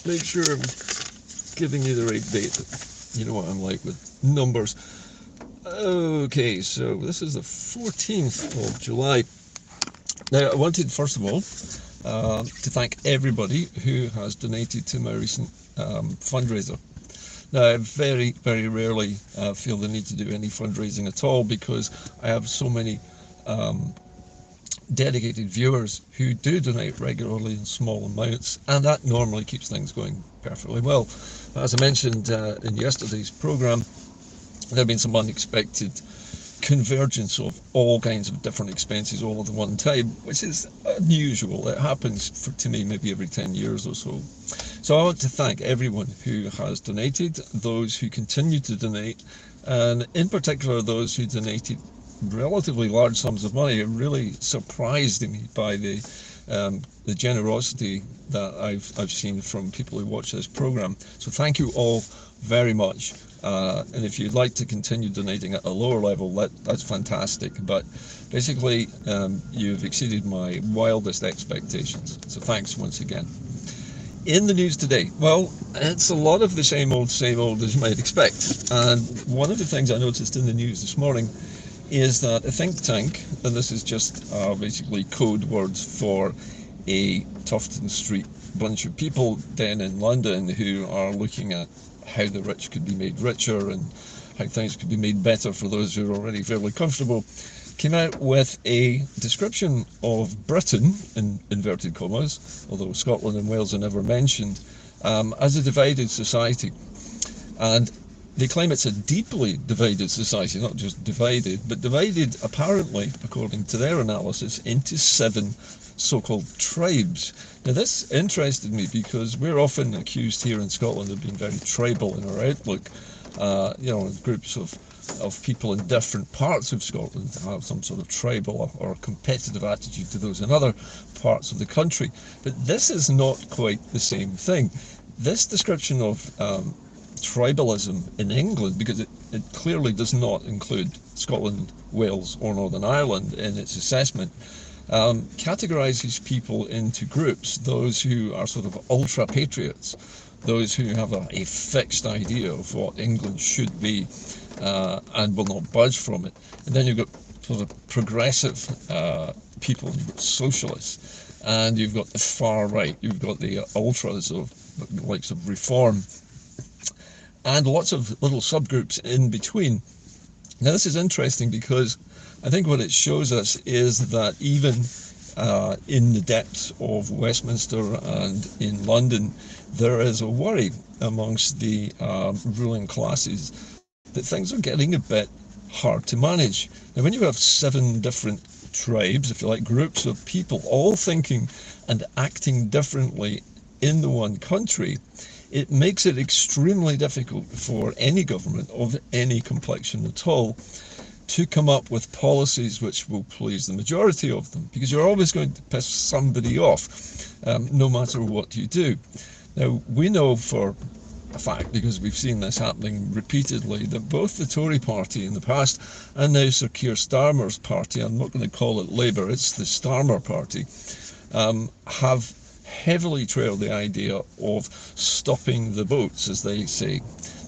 make sure I'm giving you the right date. You know what I'm like with numbers. Okay, so this is the 14th of July. Now, I wanted, first of all, to thank everybody who has donated to my recent fundraiser. Now, I very, very rarely feel the need to do any fundraising at all because I have so many dedicated viewers who do donate regularly in small amounts, and that normally keeps things going perfectly well. As I mentioned in yesterday's programme, there have been some unexpected convergence of all kinds of different expenses all at one time, which is unusual. It happens to me maybe every 10 years or so. So I want to thank everyone who has donated, those who continue to donate, and in particular those who donated relatively large sums of money. It really surprised me by the generosity that I've seen from people who watch this program. So thank you all very much. And if you'd like to continue donating at a lower level, that's fantastic. But basically, you've exceeded my wildest expectations. So thanks once again. In the news today, well, it's a lot of the same old as you might expect. And one of the things I noticed in the news this morning is that a think tank, and this is just basically code words for a Tufton Street bunch of people then in London who are looking at how the rich could be made richer and how things could be made better for those who are already fairly comfortable, came out with a description of Britain, in inverted commas, although Scotland and Wales are never mentioned, as a divided society. And they claim it's a deeply divided society, not just divided, but divided apparently, according to their analysis, into 7 so-called tribes. Now this interested me because we're often accused here in Scotland of being very tribal in our outlook. Groups of people in different parts of Scotland have some sort of tribal or competitive attitude to those in other parts of the country. But this is not quite the same thing. This description of tribalism in England, because it clearly does not include Scotland, Wales or Northern Ireland in its assessment, categorises people into groups: those who are sort of ultra patriots, those who have a fixed idea of what England should be and will not budge from it. And then you've got sort of progressive people, you've got socialists, and you've got the far right, you've got the ultras of the likes of Reform, and lots of little subgroups in between. Now this is interesting because I think what it shows us is that even in the depths of Westminster and in London, there is a worry amongst the ruling classes that things are getting a bit hard to manage. Now when you have 7 different tribes, if you like, groups of people all thinking and acting differently in the one country, it makes it extremely difficult for any government of any complexion at all to come up with policies which will please the majority of them, because you're always going to piss somebody off, no matter what you do. Now, we know for a fact, because we've seen this happening repeatedly, that both the Tory party in the past and now Sir Keir Starmer's party, I'm not going to call it Labour, it's the Starmer party, have heavily trailed the idea of stopping the boats, as they say.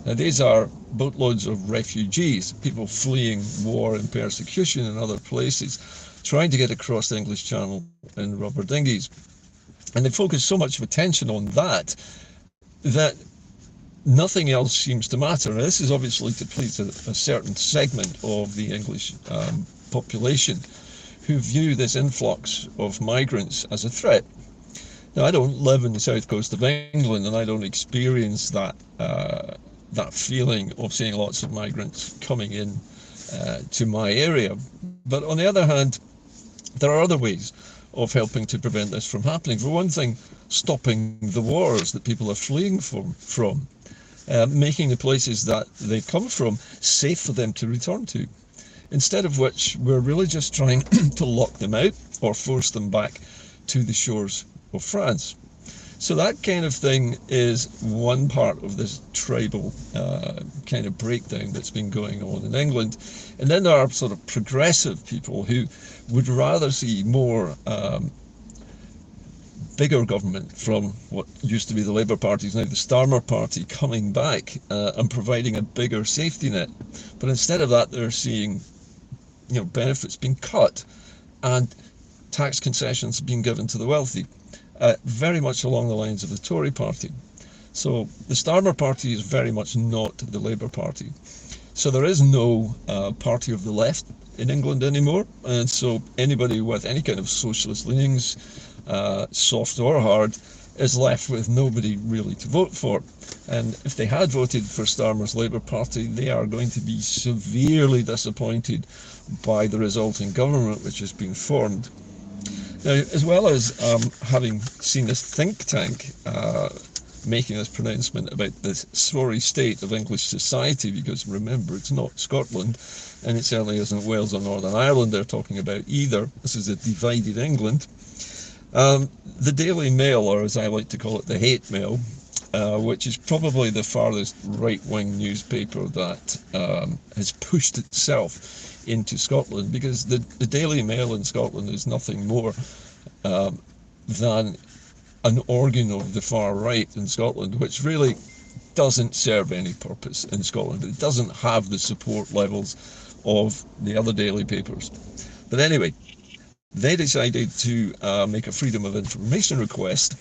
Now these are boatloads of refugees, people fleeing war and persecution in other places, trying to get across the English Channel in rubber dinghies. And they focus so much of attention on that nothing else seems to matter. Now, this is obviously to please a certain segment of the English population who view this influx of migrants as a threat. Now, I don't live in the south coast of England, and I don't experience that feeling of seeing lots of migrants coming in to my area. But on the other hand, there are other ways of helping to prevent this from happening. For one thing, stopping the wars that people are fleeing from, making the places that they've come from safe for them to return to. Instead of which, we're really just trying to lock them out or force them back to the shores of France. So that kind of thing is one part of this tribal kind of breakdown that's been going on in England. And then there are sort of progressive people who would rather see more bigger government from what used to be the Labour Party, is now the Starmer Party, coming back and providing a bigger safety net. But instead of that, they're seeing, benefits being cut and tax concessions being given to the wealthy, very much along the lines of the Tory Party. So the Starmer Party is very much not the Labour Party. So there is no party of the left in England anymore, and so anybody with any kind of socialist leanings, soft or hard, is left with nobody really to vote for. And if they had voted for Starmer's Labour Party, they are going to be severely disappointed by the resulting government which has been formed. Now, as well as having seen this think tank making this pronouncement about the sorry state of English society, because remember, it's not Scotland, and it certainly isn't Wales or Northern Ireland they're talking about either. This is a divided England. The Daily Mail, or as I like to call it, the Hate Mail, which is probably the farthest right-wing newspaper that has pushed itself into Scotland, because the Daily Mail in Scotland is nothing more than an organ of the far right in Scotland, which really doesn't serve any purpose in Scotland. It doesn't have the support levels of the other daily papers. But anyway, they decided to make a Freedom of Information request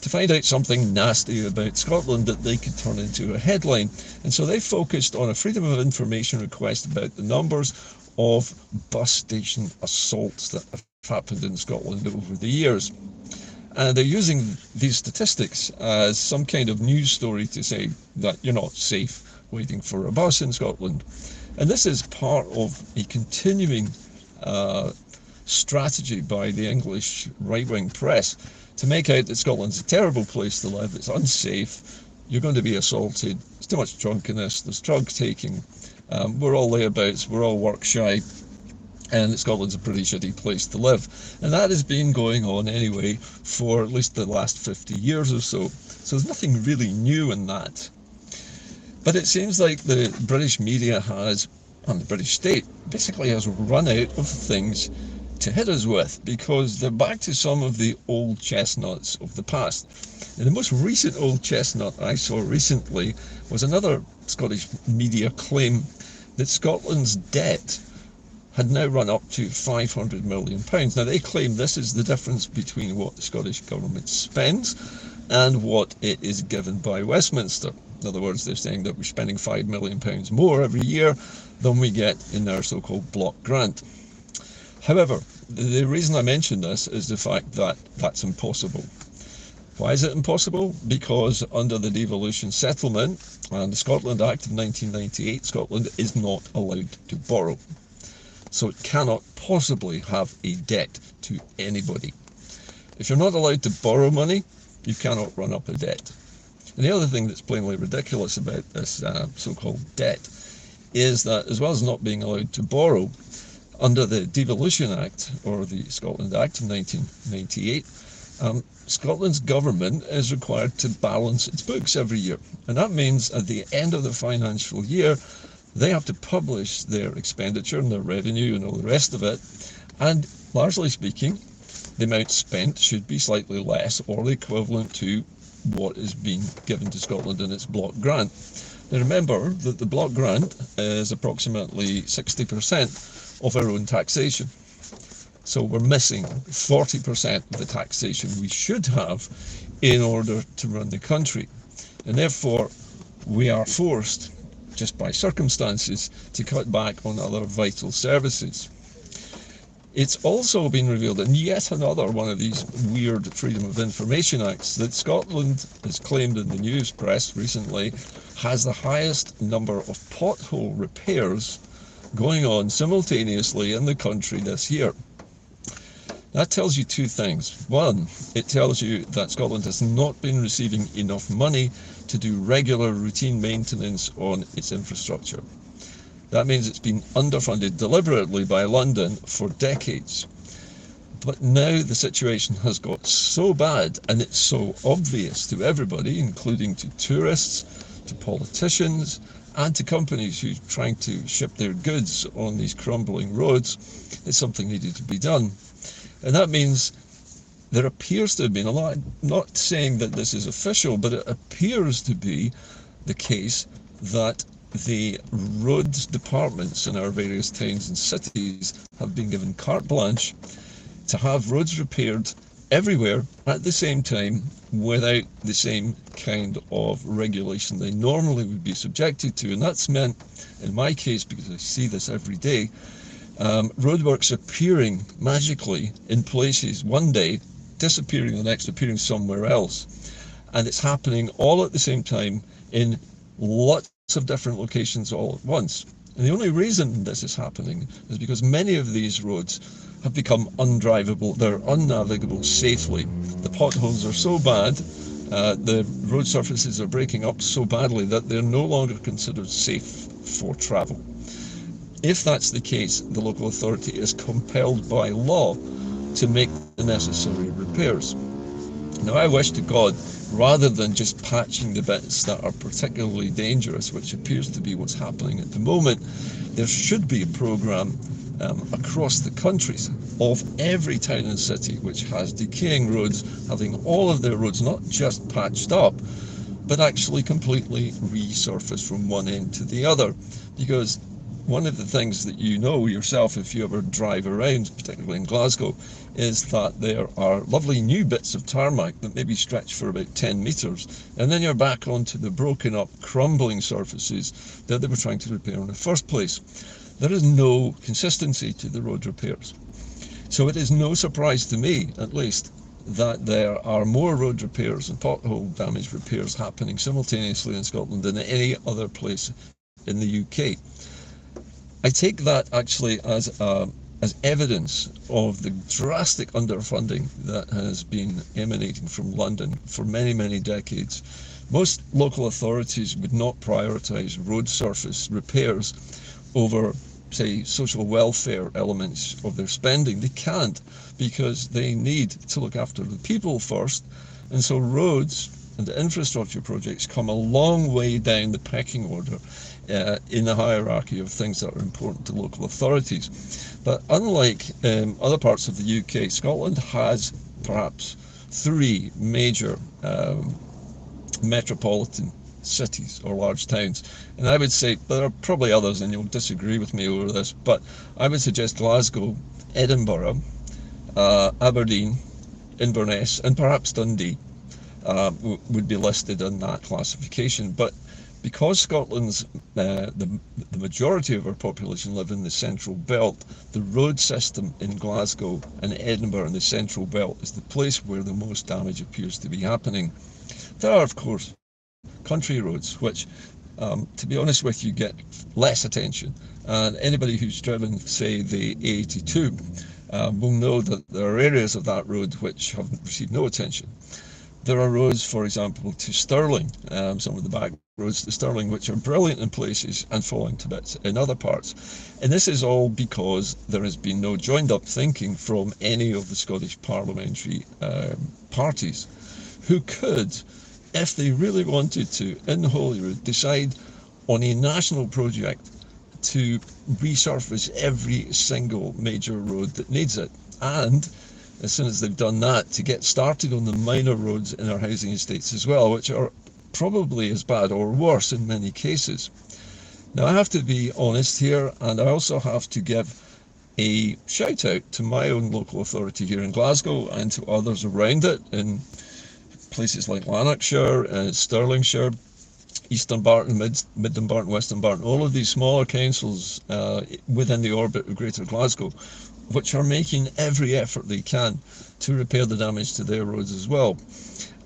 to find out something nasty about Scotland that they could turn into a headline. And so they focused on a Freedom of Information request about the numbers of bus station assaults that have happened in Scotland over the years. And they're using these statistics as some kind of news story to say that you're not safe waiting for a bus in Scotland. And this is part of a continuing strategy by the English right-wing press to make out that Scotland's a terrible place to live, it's unsafe, you're going to be assaulted, there's too much drunkenness, there's drug taking, we're all layabouts, we're all work shy, and Scotland's a pretty shitty place to live. And that has been going on anyway for at least the last 50 years or so. So there's nothing really new in that. But it seems like the British media has, and the British state, basically has run out of things to hit us with, because they're back to some of the old chestnuts of the past. And the most recent old chestnut I saw recently was another Scottish media claim that Scotland's debt had now run up to £500 million. Now they claim this is the difference between what the Scottish government spends and what it is given by Westminster. In other words, they're saying that we're spending £5 million more every year than we get in our so-called block grant. However, the reason I mention this is the fact that that's impossible. Why is it impossible? Because under the devolution settlement and the Scotland Act of 1998, Scotland is not allowed to borrow. So it cannot possibly have a debt to anybody. If you're not allowed to borrow money, you cannot run up a debt. And the other thing that's plainly ridiculous about this so-called debt is that, as well as not being allowed to borrow, under the Devolution Act, or the Scotland Act of 1998, Scotland's government is required to balance its books every year. And that means at the end of the financial year, they have to publish their expenditure and their revenue and all the rest of it. And largely speaking, the amount spent should be slightly less, or the equivalent to what is being given to Scotland in its block grant. Now remember that the block grant is approximately 60% of our own taxation. So we're missing 40% of the taxation we should have in order to run the country. And therefore, we are forced, just by circumstances, to cut back on other vital services. It's also been revealed in yet another one of these weird Freedom of Information Acts that Scotland, as claimed in the news press recently, has the highest number of pothole repairs going on simultaneously in the country this year. That tells you two things. One, it tells you that Scotland has not been receiving enough money to do regular routine maintenance on its infrastructure. That means it's been underfunded deliberately by London for decades. But now the situation has got so bad, and it's so obvious to everybody, including to tourists, to politicians, and to companies who are trying to ship their goods on these crumbling roads, that something needed to be done. And that means there appears to have been a lot, not saying that this is official, but it appears to be the case that the road departments in our various towns and cities have been given carte blanche to have roads repaired everywhere at the same time without the same kind of regulation they normally would be subjected to. And that's meant, in my case, because I see this every day, roadworks appearing magically in places one day, disappearing the next, appearing somewhere else. And it's happening all at the same time in lots of different locations all at once. And the only reason this is happening is because many of these roads have become undrivable, they're unnavigable safely. The potholes are so bad, the road surfaces are breaking up so badly that they're no longer considered safe for travel. If that's the case, the local authority is compelled by law to make the necessary repairs. Now, I wish to God, rather than just patching the bits that are particularly dangerous, which appears to be what's happening at the moment, there should be a programme across the countries of every town and city which has decaying roads, having all of their roads not just patched up, but actually completely resurfaced from one end to the other. Because one of the things that you know yourself if you ever drive around, particularly in Glasgow, is that there are lovely new bits of tarmac that maybe stretch for about 10 metres, and then you're back onto the broken up, crumbling surfaces that they were trying to repair in the first place. There is no consistency to the road repairs. So it is no surprise to me, at least, that there are more road repairs and pothole damage repairs happening simultaneously in Scotland than any other place in the UK. I take that actually as evidence of the drastic underfunding that has been emanating from London for many, many decades. Most local authorities would not prioritise road surface repairs over, say, social welfare elements of their spending. They can't, because they need to look after the people first. And so roads and infrastructure projects come a long way down the pecking order in the hierarchy of things that are important to local authorities. But unlike other parts of the UK, Scotland has perhaps three major metropolitan cities or large towns. And I would say, there are probably others and you'll disagree with me over this, but I would suggest Glasgow, Edinburgh, Aberdeen, Inverness, and perhaps Dundee would be listed in that classification. But because Scotland's, the majority of our population live in the central belt, the road system in Glasgow and Edinburgh and the central belt is the place where the most damage appears to be happening. There are, of course, country roads, which, to be honest with you, get less attention. And anybody who's driven, say, the A82 will know that there are areas of that road which have received no attention. There are roads, for example, to Stirling, some of the back roads to Stirling, which are brilliant in places and falling to bits in other parts. And this is all because there has been no joined-up thinking from any of the Scottish parliamentary parties, who could, if they really wanted to, in Holyrood, decide on a national project to resurface every single major road that needs it. And as soon as they've done that, to get started on the minor roads in our housing estates as well, which are probably as bad or worse in many cases. Now, I have to be honest here, and I also have to give a shout out to my own local authority here in Glasgow and to others around it in places like Lanarkshire, Stirlingshire, Eastern Barton, Mid Dumbarton, West Dumbarton, all of these smaller councils within the orbit of Greater Glasgow, which are making every effort they can to repair the damage to their roads as well.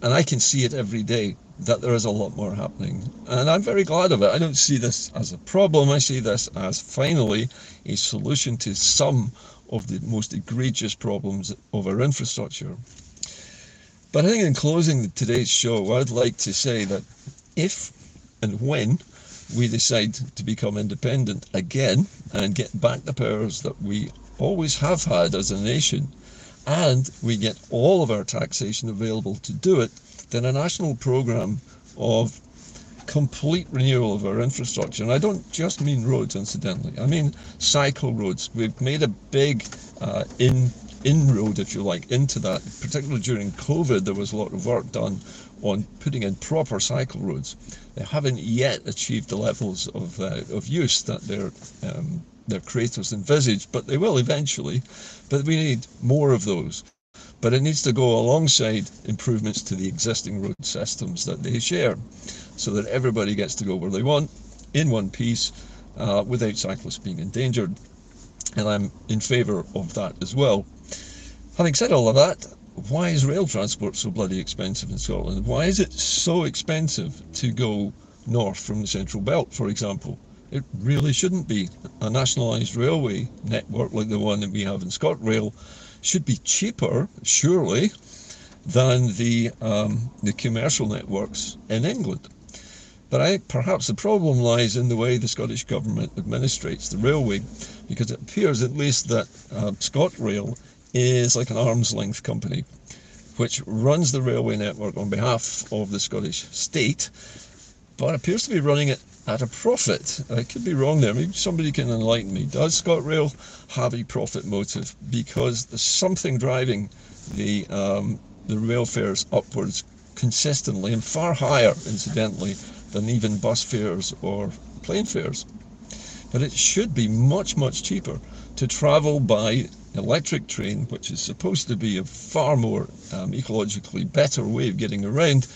And I can see it every day that there is a lot more happening. And I'm very glad of it. I don't see this as a problem. I see this as finally a solution to some of the most egregious problems of our infrastructure. But I think in closing today's show, I'd like to say that if and when we decide to become independent again and get back the powers that we always have had as a nation, and we get all of our taxation available to do it, then a national programme of complete renewal of our infrastructure, and I don't just mean roads, incidentally, I mean cycle roads. We've made a big inroad, if you like, into that. Particularly during COVID, there was a lot of work done on putting in proper cycle roads. They haven't yet achieved the levels of use that their creators envisaged, but they will eventually. But we need more of those. But it needs to go alongside improvements to the existing road systems that they share, so that everybody gets to go where they want in one piece without cyclists being endangered. And I'm in favour of that as well. Having said all of that, why is rail transport so bloody expensive in Scotland? Why is it so expensive to go north from the Central Belt, for example? It really shouldn't be. A nationalised railway network like the one that we have in ScotRail should be cheaper, surely, than the commercial networks in England. But perhaps the problem lies in the way the Scottish Government administrates the railway, because it appears at least that ScotRail is like an arm's length company, which runs the railway network on behalf of the Scottish state, but appears to be running it at a profit. I could be wrong there. Maybe somebody can enlighten me. Does ScotRail have a profit motive? Because there's something driving the rail fares upwards consistently, and far higher, incidentally, than even bus fares or plane fares. But it should be much, much cheaper to travel by electric train, which is supposed to be a far more ecologically better way of getting around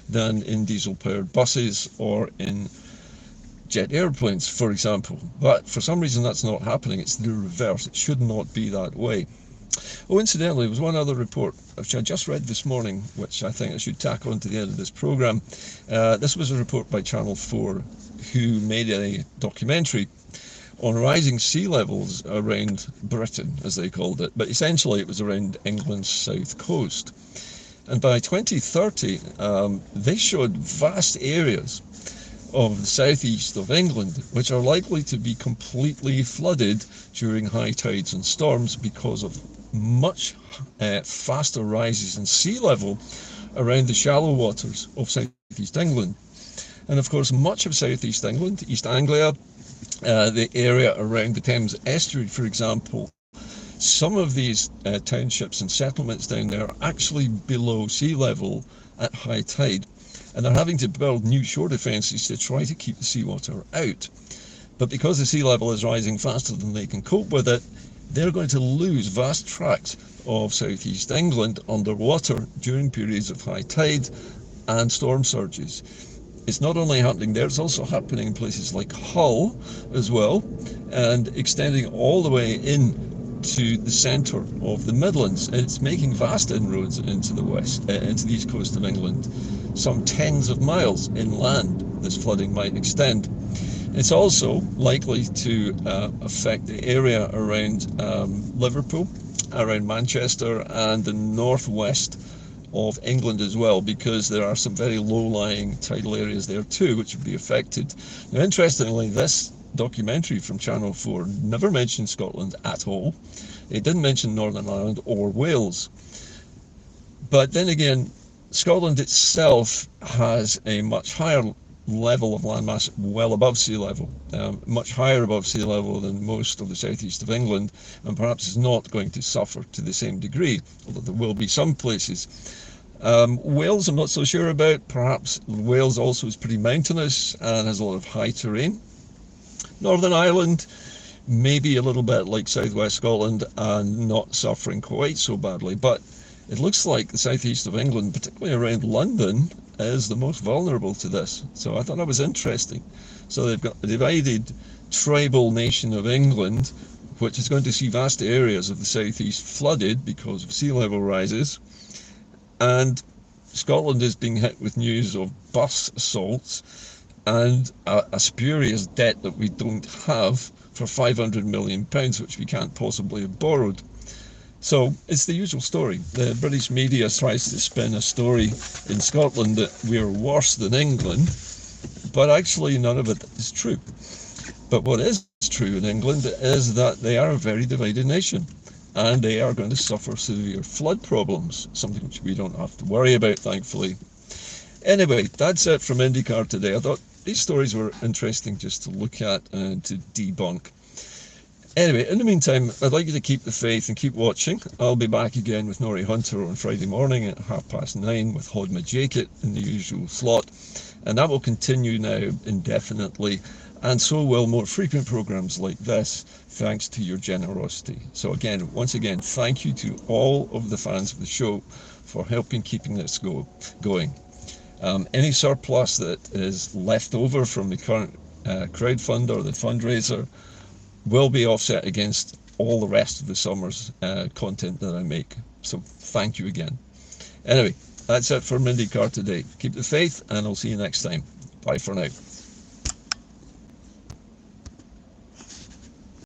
than in diesel-powered buses or in jet airplanes, for example. But for some reason that's not happening. It's the reverse. It should not be that way. Oh, incidentally, there was one other report which I just read this morning, which I think I should tack on to the end of this programme. This was a report by Channel 4, who made a documentary on rising sea levels around Britain, as they called it, but essentially it was around England's south coast. And by 2030, they showed vast areas of the southeast of England which are likely to be completely flooded during high tides and storms because of much faster rises in sea level around the shallow waters of southeast England. And of course, much of southeast England, East Anglia, the area around the Thames estuary, for example, some of these townships and settlements down there are actually below sea level at high tide, and they're having to build new shore defences to try to keep the seawater out. But because the sea level is rising faster than they can cope with it, they're going to lose vast tracts of southeast England underwater during periods of high tide and storm surges. It's not only happening there, it's also happening in places like Hull as well, and extending all the way in to the centre of the Midlands. And it's making vast inroads into the west, into the east coast of England. Some tens of miles inland this flooding might extend. It's also likely to affect the area around Liverpool, around Manchester, and the northwest of England as well, because there are some very low-lying tidal areas there too, which would be affected. Now, interestingly, this documentary from Channel 4 never mentioned Scotland at all. It didn't mention Northern Ireland or Wales. But then again, Scotland itself has a much higher level of landmass well above sea level, much higher above sea level than most of the southeast of England, and perhaps is not going to suffer to the same degree, although there will be some places. Wales I'm not so sure about. Perhaps Wales also is pretty mountainous and has a lot of high terrain. Northern Ireland, maybe a little bit like southwest Scotland and not suffering quite so badly, but it looks like the southeast of England, particularly around London, is the most vulnerable to this. So I thought that was interesting. So they've got a divided tribal nation of England, which is going to see vast areas of the southeast flooded because of sea level rises. And Scotland is being hit with news of bus assaults and a spurious debt that we don't have for £500 million, which we can't possibly have borrowed. So it's the usual story. The British media tries to spin a story in Scotland that we're worse than England, but actually none of it is true. But what is true in England is that they are a very divided nation, and they are going to suffer severe flood problems, something which we don't have to worry about, thankfully. Anyway, that's it from Inde-Car today. I thought these stories were interesting just to look at and to debunk. Anyway, in the meantime, I'd like you to keep the faith and keep watching. I'll be back again with Norrie Hunter on Friday morning at 9:30 with Hodma Jacket in the usual slot. And that will continue now indefinitely. And so will more frequent programs like this, thanks to your generosity. So again, once again, thank you to all of the fans of the show for helping keeping this going. Any surplus that is left over from the current crowdfund or the fundraiser will be offset against all the rest of the summer's content that I make. So thank you again. Anyway, that's it for Inde-Car today. Keep the faith, and I'll see you next time. Bye for now.